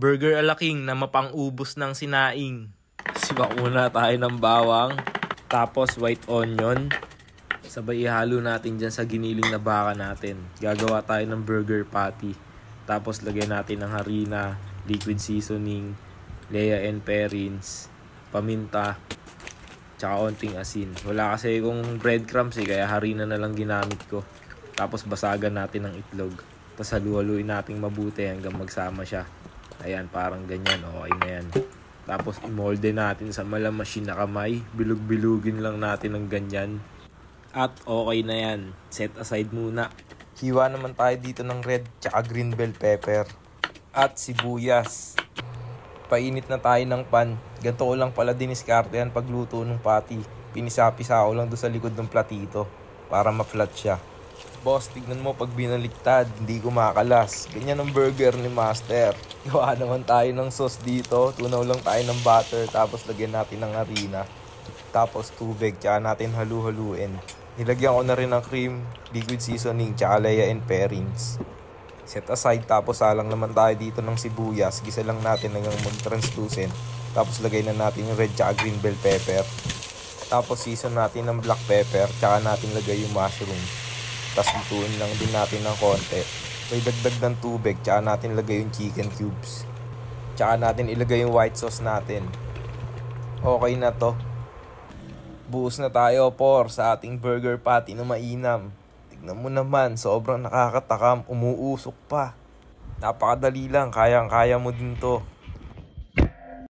Burger alaking na mapang-ubos ng sinaing. Sibak muna tayo ng bawang, tapos white onion. Sabay ihalo natin dyan sa giniling na baka natin. Gagawa tayo ng burger patty. Tapos lagyan natin ng harina, liquid seasoning, Lea and Perrins, paminta, tsaka onting asin. Wala kasi kung breadcrumbs kaya harina na lang ginamit ko. Tapos basagan natin ng itlog. Tapos halu-haluin natin mabuti hanggang magsama siya. Ayan, parang ganyan. Okay na yan. Tapos imolde natin sa machine na kamay. Bilug-bilugin lang natin ng ganyan. At okay na yan. Set aside muna. Hiwa naman tayo dito ng red tsaka green bell pepper. At sibuyas. Painit na tayo ng pan. Ganito ko lang pala diniskartehan pagluto ng patty. Pinisa-pisa ko lang doon sa likod ng platito para ma-flat siya. Boss, tignan mo pag binaliktad, hindi kumakalas. Ganyan ang burger ni Master. Gawa naman tayo ng sauce dito. Tunaw lang tayo ng butter, tapos lagyan natin ng harina. Tapos tubig, tsaka natin halu-haluin. Nilagyan ko na rin ng cream, liquid seasoning, tsaka Lea and Perrins. Set aside, tapos salang naman tayo dito ng sibuyas. Gisa lang natin hanggang mag-translucent. Tapos lagay na natin yung red tsaka green bell pepper. Tapos season natin ng black pepper, tsaka natin lagay yung mushroom. Tapos lutuin lang din natin ng konti. May dagdag ng tubig, tsaka natin lagay yung chicken cubes. Tsaka natin ilagay yung white sauce natin. Okay na to. Buhos na tayo sa ating burger patty na mainam. Tignan mo naman, sobrang nakakatakam, umuusok pa. Napakadali lang, kayang-kaya mo din to.